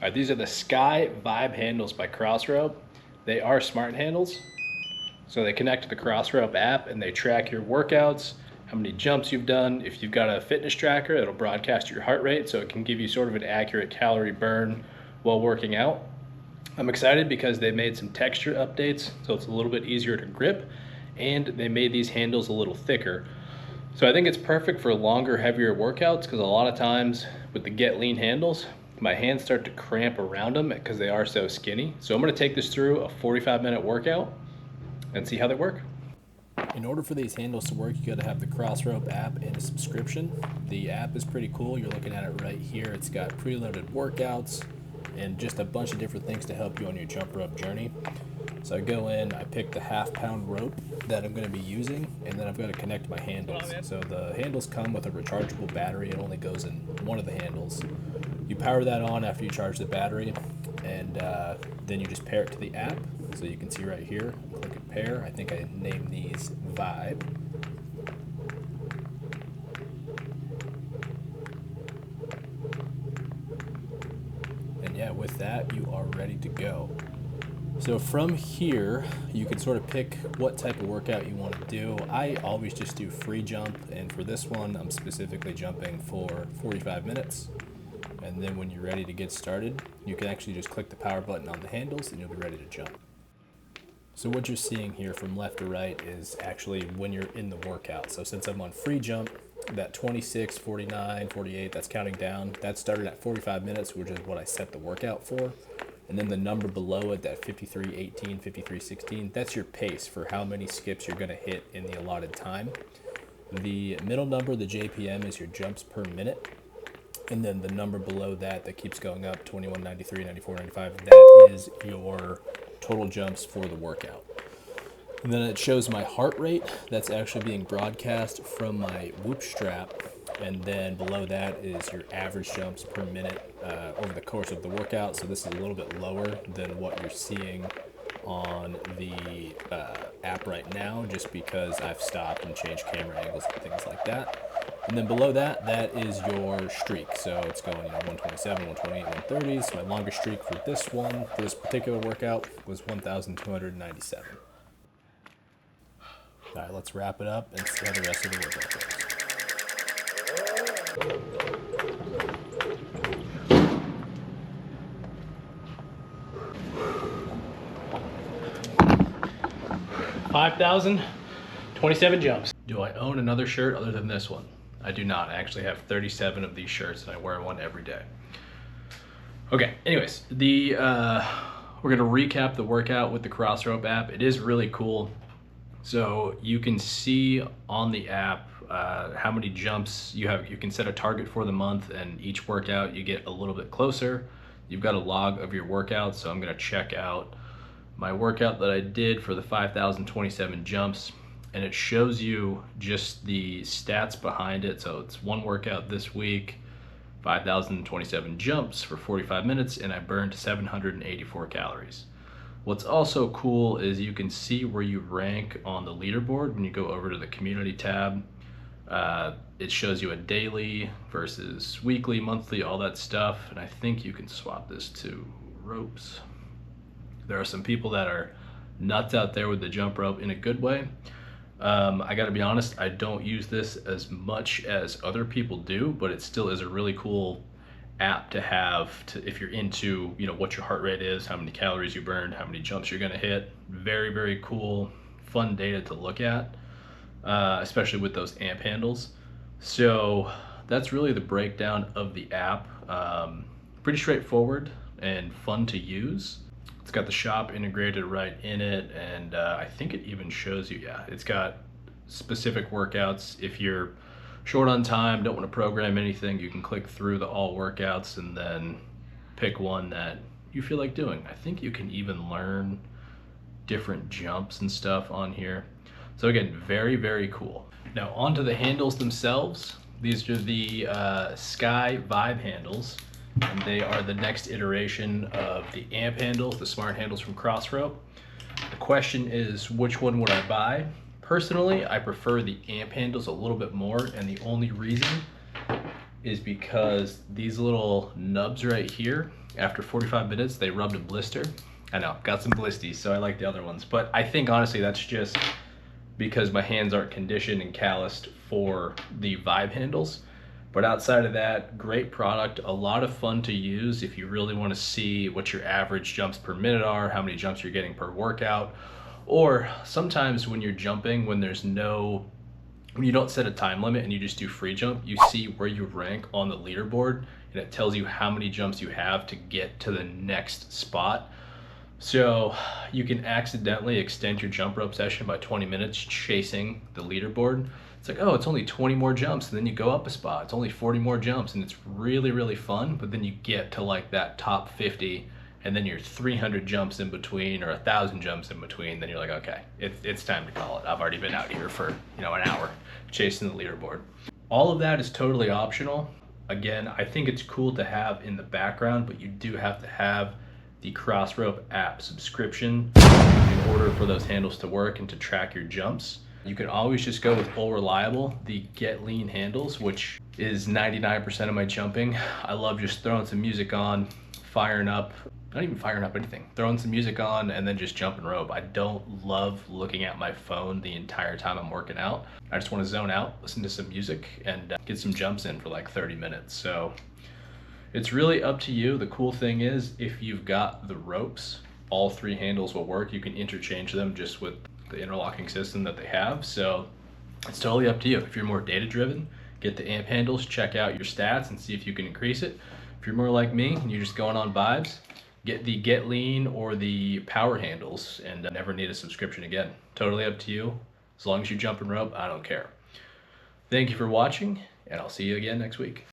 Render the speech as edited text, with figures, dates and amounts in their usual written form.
All right, these are the Sky Vibe handles by Crossrope. They are smart handles, so they connect to the Crossrope app and they track your workouts, how many jumps you've done. If you've got a fitness tracker, it'll broadcast your heart rate, so it can give you sort of an accurate calorie burn while working out. I'm excited because they made some texture updates, so it's a little bit easier to grip, and they made these handles a little thicker. So I think it's perfect for longer, heavier workouts, because a lot of times with the Get Lean handles, my hands start to cramp around them because they are so skinny. So I'm gonna take this through a 45-minute workout and see how they work. In order for these handles to work, you gotta have the Crossrope app and a subscription. The app is pretty cool. You're looking at it right here. It's got preloaded workouts and just a bunch of different things to help you on your jump rope journey. So I go in, I pick the half-pound rope that I'm going to be using, and then I've got to connect my handles. So the handles come with a rechargeable battery. It only goes in one of the handles. You power that on after you charge the battery, and then you just pair it to the app. So you can see right here, click at pair. I think I named these Vibe. And yeah, with that, you are ready to go. So from here, you can sort of pick what type of workout you want to do. I always just do free jump, and for this one, I'm specifically jumping for 45 minutes. And then when you're ready to get started, you can actually just click the power button on the handles and you'll be ready to jump. So what you're seeing here from left to right is actually when you're in the workout. So since I'm on free jump, that 26, 49, 48, that's counting down. That started at 45 minutes, which is what I set the workout for. And then the number below it, that 53:18, 53:16, that's your pace for how many skips you're gonna hit in the allotted time. The middle number, the JPM, is your jumps per minute. And then the number below that keeps going up, 21, 93, 94, 95, that is your total jumps for the workout. And then it shows my heart rate. That's actually being broadcast from my Whoop strap. And then below that is your average jumps per minute over the course of the workout. So this is a little bit lower than what you're seeing on the app right now, just because I've stopped and changed camera angles and things like that. And then below that, that is your streak. So it's going, 127, 128, 130. So my longest streak for this one, for this particular workout, was 1,297. All right, let's wrap it up and see how the rest of the workout goes. $5,027 jumps. Do I own another shirt other than this one? I do not. I actually have 37 of these shirts and I wear one every day. Okay, anyways, we're gonna recap the workout with the Crossrope app. It is really cool. So you can see on the app how many jumps you have. You can set a target for the month, and each workout you get a little bit closer. You've got a log of your workouts, so I'm gonna check out my workout that I did for the 5,027 jumps, and it shows you just the stats behind it. So it's one workout this week, 5,027 jumps for 45 minutes, and I burned 784 calories. What's also cool is you can see where you rank on the leaderboard when you go over to the community tab. It shows you a daily versus weekly, monthly, all that stuff. And I think you can swap this to ropes. There are some people that are nuts out there with the jump rope in a good way. I gotta be honest, I don't use this as much as other people do, but it still is a really cool app to have if you're into, what your heart rate is, how many calories you burned, how many jumps you're gonna hit. Very, very cool, fun data to look at, especially with those amp handles. So that's really the breakdown of the app. Pretty straightforward and fun to use. It's got the shop integrated right in it, and I think it even shows you, it's got specific workouts. If you're short on time, don't want to program anything, you can click through the all workouts and then pick one that you feel like doing. I think you can even learn different jumps and stuff on here. So again, very, very cool. Now onto the handles themselves. These are the Sky Vibe handles, and they are the next iteration of the amp handles, the smart handles from Crossrope. The question is, which one would I buy? Personally, I prefer the amp handles a little bit more, and the only reason is because these little nubs right here After 45 minutes, they rubbed a blister. I know, got some blisties, so I like the other ones. But I think honestly that's just because my hands aren't conditioned and calloused for the Vibe handles. But outside of that, great product, a lot of fun to use if you really want to see what your average jumps per minute are, how many jumps you're getting per workout. Or sometimes when you're jumping, when you don't set a time limit and you just do free jump, you see where you rank on the leaderboard, and it tells you how many jumps you have to get to the next spot. So you can accidentally extend your jump rope session by 20 minutes chasing the leaderboard. It's like, oh, it's only 20 more jumps, and then you go up a spot. It's only 40 more jumps, and it's really, really fun. But then you get to like that top 50, and then you're 300 jumps in between or 1,000 jumps in between. Then you're like, okay, it's time to call it. I've already been out here for an hour chasing the leaderboard. All of that is totally optional. Again, I think it's cool to have in the background, but you do have to have the Crossrope app subscription in order for those handles to work and to track your jumps. You can always just go with Full Reliable, the Get Lean handles, which is 99% of my jumping. I love just throwing some music on, firing up, not even firing up anything, throwing some music on and then just jumping rope. I don't love looking at my phone the entire time I'm working out. I just want to zone out, listen to some music, and get some jumps in for like 30 minutes. So it's really up to you. The cool thing is if you've got the ropes, all 3 handles will work. You can interchange them just with the interlocking system that they have. So it's totally up to you. If you're more data driven, get the amp handles, check out your stats and see if you can increase it. If you're more like me and you're just going on vibes, get the Get Lean or the power handles and never need a subscription again. Totally up to you. As long as you jump and rope, I don't care. Thank you for watching, and I'll see you again next week.